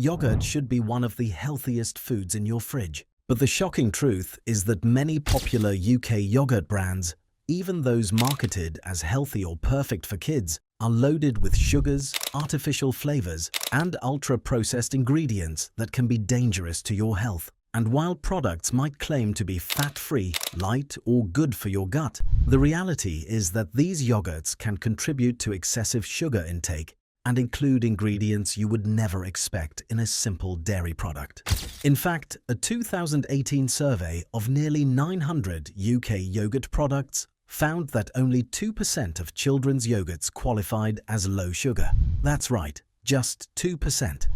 Yogurt should be one of the healthiest foods in your fridge. But the shocking truth is that many popular UK yogurt brands, even those marketed as healthy or perfect for kids, are loaded with sugars, artificial flavours, and ultra-processed ingredients that can be dangerous to your health. And while products might claim to be fat-free, light, or good for your gut, the reality is that these yogurts can contribute to excessive sugar intake and include ingredients you would never expect in a simple dairy product. In fact, a 2018 survey of nearly 900 UK yogurt products found that only 2% of children's yogurts qualified as low sugar. That's right, just 2%.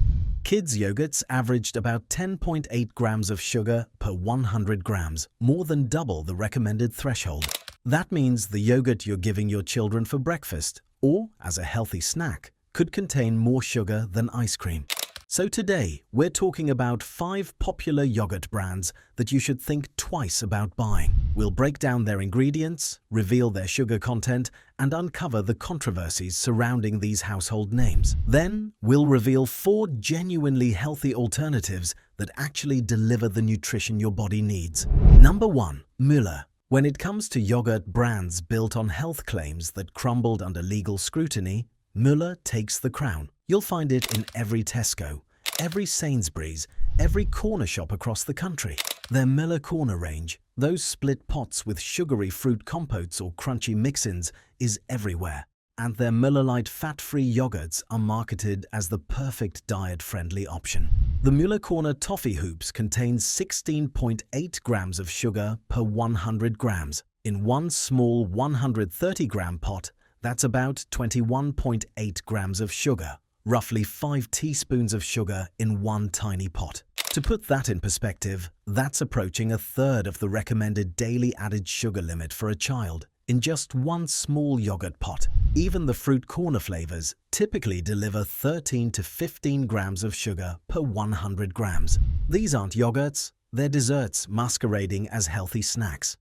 Kids' yogurts averaged about 10.8 grams of sugar per 100 grams, more than double the recommended threshold. That means the yogurt you're giving your children for breakfast, or as a healthy snack, could contain more sugar than ice cream. So today, we're talking about 5 popular yogurt brands that you should think twice about buying. We'll break down their ingredients, reveal their sugar content, and uncover the controversies surrounding these household names. Then, we'll reveal 4 genuinely healthy alternatives that actually deliver the nutrition your body needs. Number 1. Müller. When it comes to yogurt brands built on health claims that crumbled under legal scrutiny, Müller takes the crown. You'll find it in every Tesco, every Sainsbury's, every corner shop across the country. Their Müller Corner range, those split pots with sugary fruit compotes or crunchy mix-ins, is everywhere. And their Müller Light fat-free yogurts are marketed as the perfect diet-friendly option. The Müller Corner Toffee Hoops contains 16.8 grams of sugar per 100 grams. In one small 130-gram pot, that's about 21.8 grams of sugar, roughly 5 teaspoons of sugar in one tiny pot. To put that in perspective, that's approaching a third of the recommended daily added sugar limit for a child in just one small yogurt pot. Even the fruit corner flavors typically deliver 13 to 15 grams of sugar per 100 grams. These aren't yogurts, they're desserts masquerading as healthy snacks.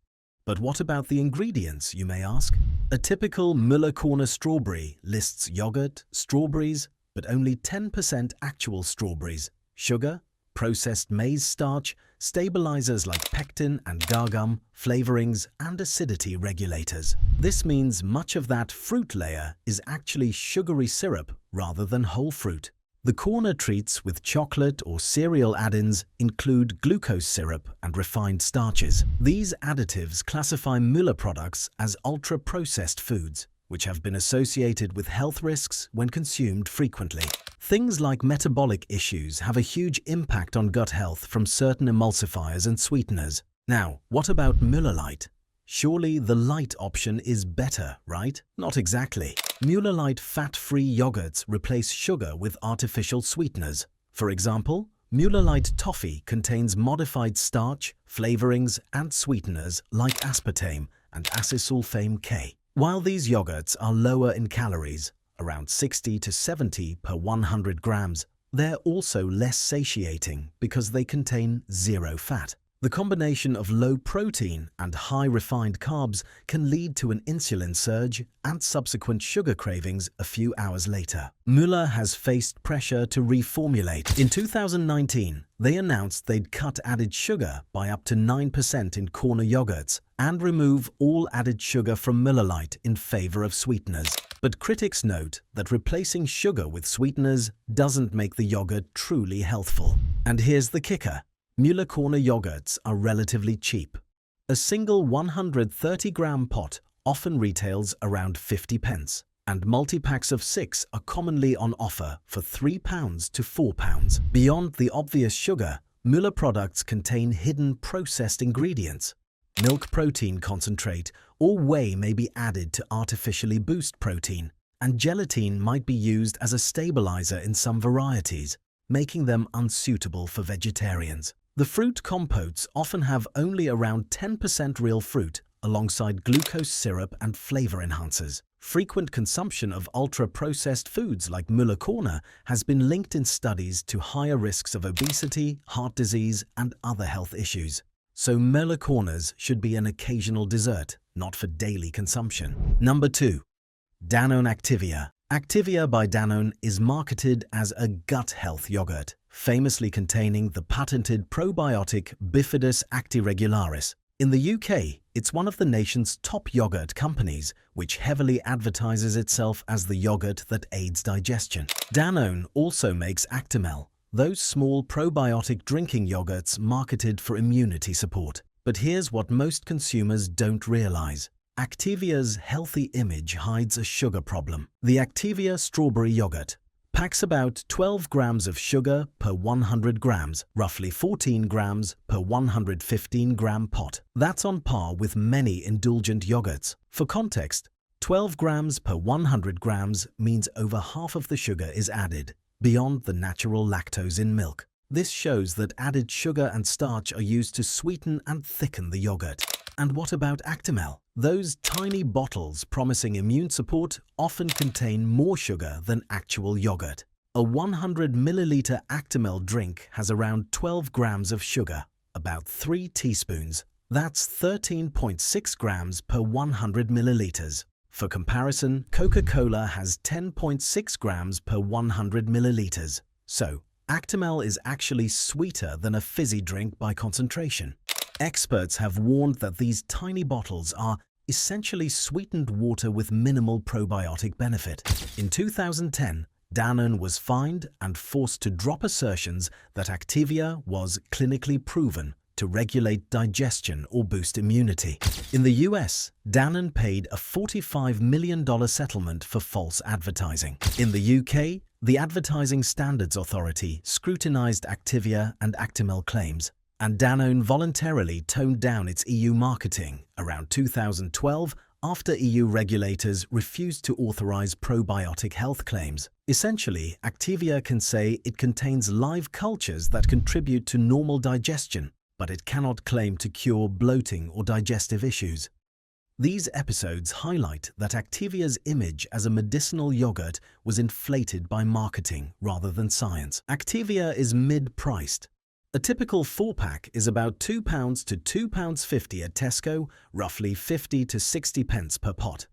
But what about the ingredients, you may ask? A typical Müller Corner strawberry lists yogurt, strawberries, but only 10% actual strawberries, sugar, processed maize starch, stabilisers like pectin and gargum, flavourings, and acidity regulators. This means much of that fruit layer is actually sugary syrup rather than whole fruit. The corner treats with chocolate or cereal add-ins include glucose syrup and refined starches. These additives classify Müller products as ultra-processed foods, which have been associated with health risks when consumed frequently. Things like metabolic issues have a huge impact on gut health from certain emulsifiers and sweeteners. Now, what about Müller Light? Surely the light option is better, right? Not exactly. Müller Light fat-free yogurts replace sugar with artificial sweeteners. For example, Müller Light toffee contains modified starch, flavorings, and sweeteners like aspartame and acesulfame K. While these yogurts are lower in calories, around 60 to 70 per 100 grams, they're also less satiating because they contain zero fat. The combination of low protein and high refined carbs can lead to an insulin surge and subsequent sugar cravings a few hours later. Müller has faced pressure to reformulate. In 2019, they announced they'd cut added sugar by up to 9% in corner yogurts and remove all added sugar from Müller Light in favor of sweeteners. But critics note that replacing sugar with sweeteners doesn't make the yogurt truly healthful. And here's the kicker. Müller Corner yogurts are relatively cheap. A single 130-gram pot often retails around 50 pence, and multi-packs of 6 are commonly on offer for £3 to £4. Beyond the obvious sugar, Müller products contain hidden processed ingredients. Milk protein concentrate or whey may be added to artificially boost protein, and gelatin might be used as a stabilizer in some varieties, making them unsuitable for vegetarians. The fruit compotes often have only around 10% real fruit alongside glucose syrup and flavor enhancers. Frequent consumption of ultra-processed foods like Müller Corner has been linked in studies to higher risks of obesity, heart disease, and other health issues. So Müller Corners should be an occasional dessert, not for daily consumption. Number 2. Danone Activia. Activia by Danone is marketed as a gut health yogurt, famously containing the patented probiotic Bifidus actiregularis. In the UK, it's one of the nation's top yogurt companies, which heavily advertises itself as the yogurt that aids digestion. Danone also makes Actimel, those small probiotic drinking yogurts marketed for immunity support. But here's what most consumers don't realize. Activia's healthy image hides a sugar problem. The Activia strawberry yogurt packs about 12 grams of sugar per 100 grams, roughly 14 grams per 115-gram pot. That's on par with many indulgent yogurts. For context, 12 grams per 100 grams means over half of the sugar is added, beyond the natural lactose in milk. This shows that added sugar and starch are used to sweeten and thicken the yogurt. And what about Actimel? Those tiny bottles promising immune support often contain more sugar than actual yogurt. A 100 milliliter Actimel drink has around 12 grams of sugar, about 3 teaspoons. That's 13.6 grams per 100 milliliters. For comparison, Coca-Cola has 10.6 grams per 100 milliliters. So, Actimel is actually sweeter than a fizzy drink by concentration. Experts have warned that these tiny bottles are essentially sweetened water with minimal probiotic benefit. In 2010, Danone was fined and forced to drop assertions that Activia was clinically proven to regulate digestion or boost immunity. In the US, Danone paid a $45 million settlement for false advertising. In the UK, the Advertising Standards Authority scrutinized Activia and Actimel claims, and Danone voluntarily toned down its EU marketing around 2012 after EU regulators refused to authorize probiotic health claims. Essentially, Activia can say it contains live cultures that contribute to normal digestion, but it cannot claim to cure bloating or digestive issues. These episodes highlight that Activia's image as a medicinal yogurt was inflated by marketing rather than science. Activia is mid-priced. A typical 4-pack is about £2 to £2.50 at Tesco, roughly 50 to 60 pence per pot.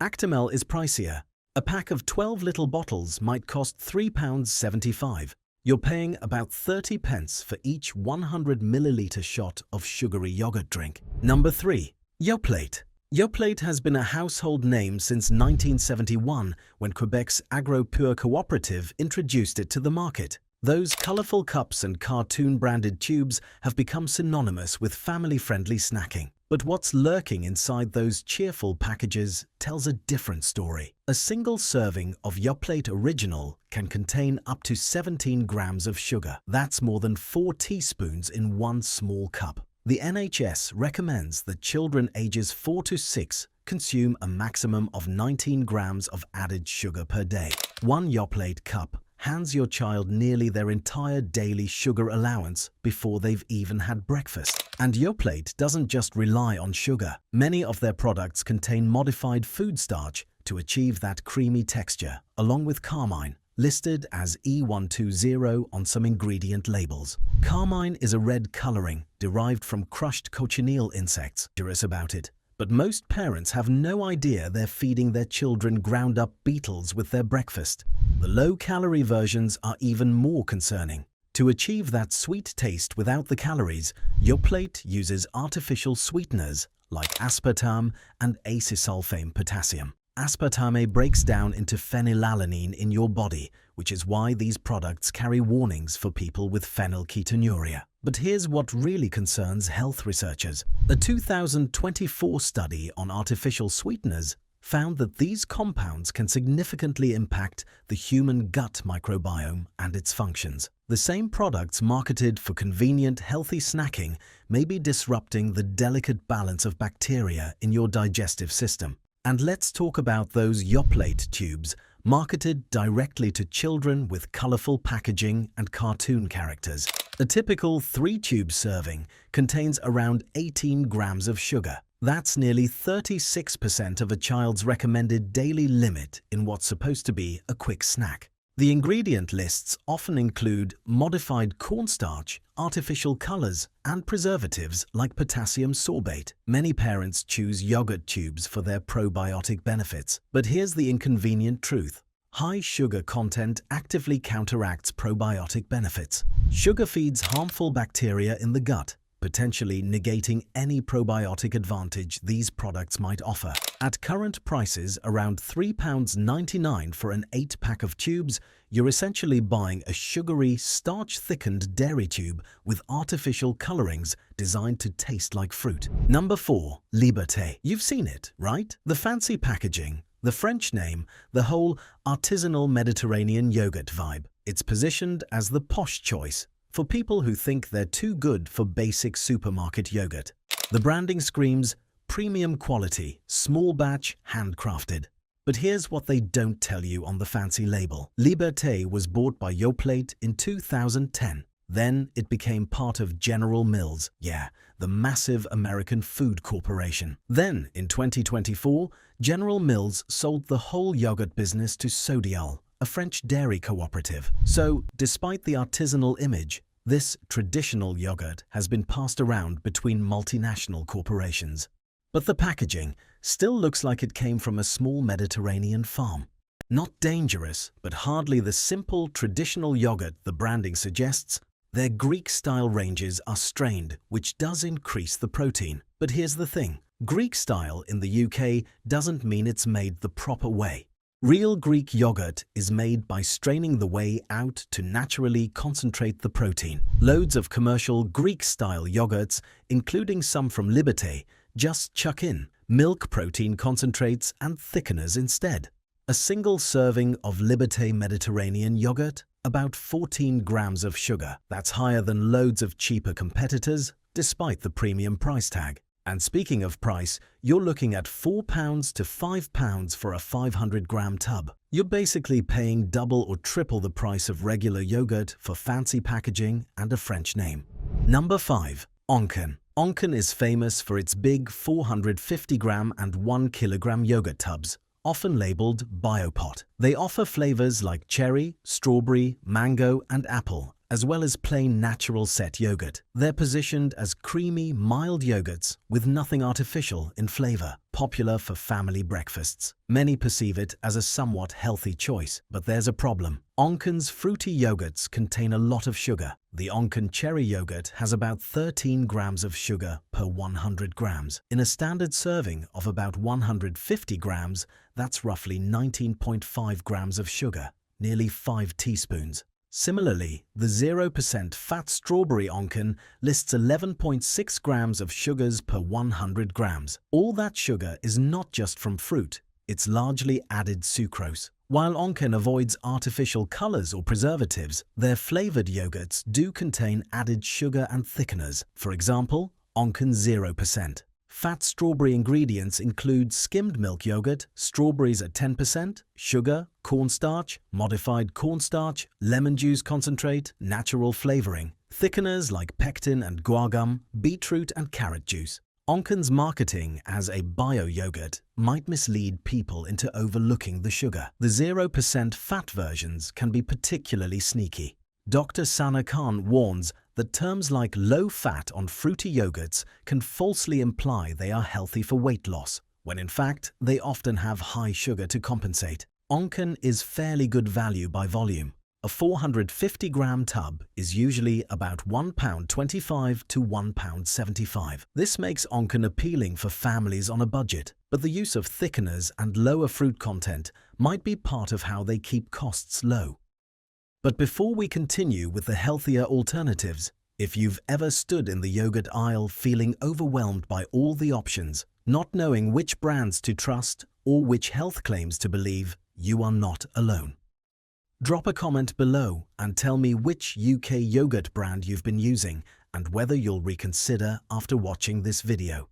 Actimel is pricier. A pack of 12 little bottles might cost £3.75. You're paying about 30 pence for each 100 milliliter shot of sugary yogurt drink. Number 3. Yoplait. Yoplait has been a household name since 1971 when Quebec's Agro-Pure Cooperative introduced it to the market. Those colourful cups and cartoon-branded tubes have become synonymous with family-friendly snacking. But what's lurking inside those cheerful packages tells a different story. A single serving of Yoplait Original can contain up to 17 grams of sugar. That's more than 4 teaspoons in one small cup. The NHS recommends that children ages 4 to 6 consume a maximum of 19 grams of added sugar per day. One Yoplait cup hands your child nearly their entire daily sugar allowance before they've even had breakfast. And Yoplait doesn't just rely on sugar. Many of their products contain modified food starch to achieve that creamy texture, along with carmine, listed as E120 on some ingredient labels. Carmine is a red coloring derived from crushed cochineal insects. Curious about it, but most parents have no idea they're feeding their children ground-up beetles with their breakfast. The low-calorie versions are even more concerning. To achieve that sweet taste without the calories, Yoplait uses artificial sweeteners like aspartame and acesulfame potassium. Aspartame breaks down into phenylalanine in your body, which is why these products carry warnings for people with phenylketonuria. But here's what really concerns health researchers. A 2024 study on artificial sweeteners found that these compounds can significantly impact the human gut microbiome and its functions. The same products marketed for convenient, healthy snacking may be disrupting the delicate balance of bacteria in your digestive system. And let's talk about those Yoplait tubes marketed directly to children with colorful packaging and cartoon characters. A typical 3-tube serving contains around 18 grams of sugar. That's nearly 36% of a child's recommended daily limit in what's supposed to be a quick snack. The ingredient lists often include modified cornstarch, artificial colors, and preservatives like potassium sorbate. Many parents choose yogurt tubes for their probiotic benefits. But here's the inconvenient truth. High sugar content actively counteracts probiotic benefits. Sugar feeds harmful bacteria in the gut, potentially negating any probiotic advantage these products might offer. At current prices around £3.99 for an 8-pack of tubes, you're essentially buying a sugary, starch-thickened dairy tube with artificial colorings designed to taste like fruit. Number 4. Liberté. You've seen it, right? The fancy packaging, the French name, the whole artisanal Mediterranean yogurt vibe. It's positioned as the posh choice for people who think they're too good for basic supermarket yogurt. The branding screams premium quality, small batch, handcrafted. But here's what they don't tell you on the fancy label. Liberté was bought by Yoplait in 2010. Then it became part of General Mills, the massive American food corporation. Then, in 2024, General Mills sold the whole yogurt business to Sodial, a French dairy cooperative. So, despite the artisanal image, this traditional yogurt has been passed around between multinational corporations. But the packaging still looks like it came from a small Mediterranean farm. Not dangerous, but hardly the simple traditional yogurt the branding suggests. Their Greek-style ranges are strained, which does increase the protein. But here's the thing. Greek-style in the UK doesn't mean it's made the proper way. Real Greek yogurt is made by straining the whey out to naturally concentrate the protein. Loads of commercial Greek-style yogurts, including some from Liberté, just chuck in milk protein concentrates and thickeners instead. A single serving of Liberté Mediterranean yogurt, about 14 grams of sugar. That's higher than loads of cheaper competitors, despite the premium price tag. And speaking of price, you're looking at £4 to £5 for a 500-gram tub. You're basically paying double or triple the price of regular yogurt for fancy packaging and a French name. Number 5. Onken. Onken is famous for its big 450-gram and 1-kilogram yogurt tubs, often labeled Biopot. They offer flavors like cherry, strawberry, mango, and apple, as well as plain natural set yogurt. They're positioned as creamy, mild yogurts with nothing artificial in flavor, popular for family breakfasts. Many perceive it as a somewhat healthy choice, but there's a problem. Onken's fruity yogurts contain a lot of sugar. The Onken cherry yogurt has about 13 grams of sugar per 100 grams. In a standard serving of about 150 grams, that's roughly 19.5 grams of sugar, nearly 5 teaspoons. Similarly, the 0% fat strawberry Onken lists 11.6 grams of sugars per 100 grams. All that sugar is not just from fruit, it's largely added sucrose. While Onken avoids artificial colors or preservatives, their flavored yogurts do contain added sugar and thickeners. For example, Onken 0%. Fat strawberry ingredients include skimmed milk yogurt, strawberries at 10%, sugar, cornstarch, modified cornstarch, lemon juice concentrate, natural flavoring, thickeners like pectin and guar gum, beetroot and carrot juice. Onken's marketing as a bio-yogurt might mislead people into overlooking the sugar. The 0% fat versions can be particularly sneaky. Dr. Sana Khan warns that terms like low fat on fruity yogurts can falsely imply they are healthy for weight loss, when in fact they often have high sugar to compensate. Onken is fairly good value by volume. A 450-gram tub is usually about £1.25 to £1.75. This makes Onken appealing for families on a budget, but the use of thickeners and lower fruit content might be part of how they keep costs low. But before we continue with the healthier alternatives, if you've ever stood in the yogurt aisle feeling overwhelmed by all the options, not knowing which brands to trust or which health claims to believe, you are not alone. Drop a comment below and tell me which UK yogurt brand you've been using and whether you'll reconsider after watching this video.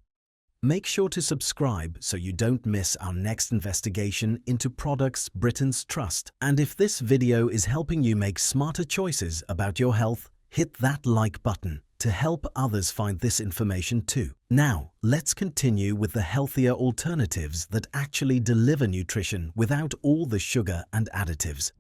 Make sure to subscribe so you don't miss our next investigation into products Britain's trust. And if this video is helping you make smarter choices about your health, hit that like button to help others find this information too. Now, let's continue with the healthier alternatives that actually deliver nutrition without all the sugar and additives.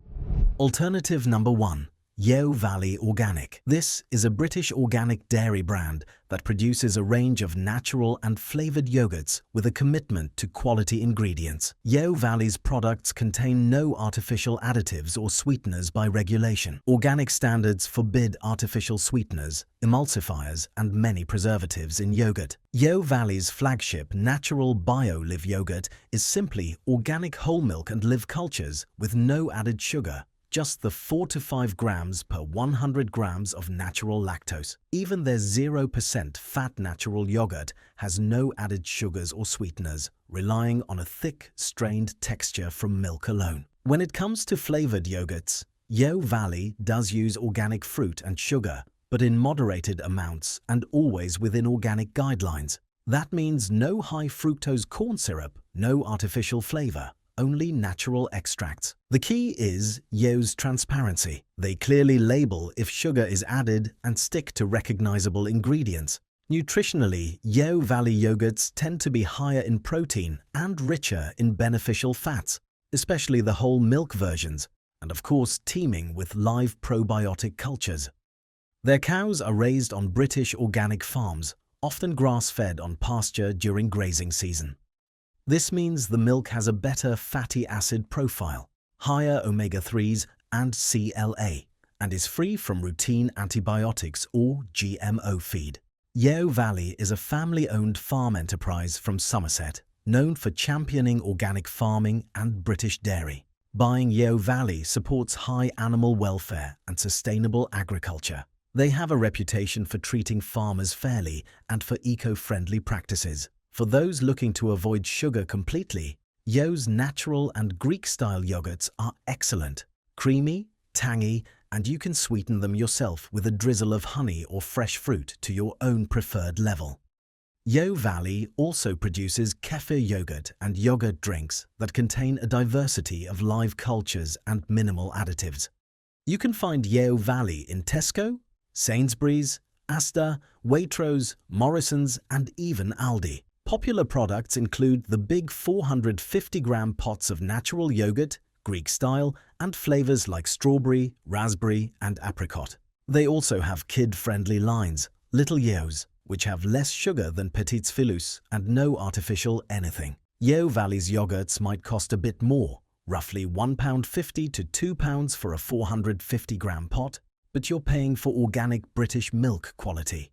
Alternative number 1. Yeo Valley Organic. This is a British organic dairy brand that produces a range of natural and flavoured yogurts with a commitment to quality ingredients. Yeo Valley's products contain no artificial additives or sweeteners by regulation. Organic standards forbid artificial sweeteners, emulsifiers, and many preservatives in yogurt. Yeo Valley's flagship natural bio-live yogurt is simply organic whole milk and live cultures with no added sugar. Just the 4 to 5 grams per 100 grams of natural lactose. Even their 0% fat natural yogurt has no added sugars or sweeteners, relying on a thick, strained texture from milk alone. When it comes to flavoured yogurts, Yeo Valley does use organic fruit and sugar, but in moderated amounts and always within organic guidelines. That means no high fructose corn syrup, no artificial flavour, only natural extracts. The key is Yeo's transparency. They clearly label if sugar is added and stick to recognisable ingredients. Nutritionally, Yeo Valley yogurts tend to be higher in protein and richer in beneficial fats, especially the whole milk versions, and of course teeming with live probiotic cultures. Their cows are raised on British organic farms, often grass-fed on pasture during grazing season. This means the milk has a better fatty acid profile, higher omega-3s and CLA, and is free from routine antibiotics or GMO feed. Yeo Valley is a family-owned farm enterprise from Somerset, known for championing organic farming and British dairy. Buying Yeo Valley supports high animal welfare and sustainable agriculture. They have a reputation for treating farmers fairly and for eco-friendly practices. For those looking to avoid sugar completely, Yeo's natural and Greek-style yogurts are excellent, creamy, tangy, and you can sweeten them yourself with a drizzle of honey or fresh fruit to your own preferred level. Yeo Valley also produces kefir yogurt and yogurt drinks that contain a diversity of live cultures and minimal additives. You can find Yeo Valley in Tesco, Sainsbury's, Asda, Waitrose, Morrison's, and even Aldi. Popular products include the big 450-gram pots of natural yogurt, Greek style, and flavors like strawberry, raspberry, and apricot. They also have kid-friendly lines, Little Yeos, which have less sugar than Petits Filous and no artificial anything. Yeo Valley's yogurts might cost a bit more, roughly £1.50 to £2 for a 450-gram pot, but you're paying for organic British milk quality.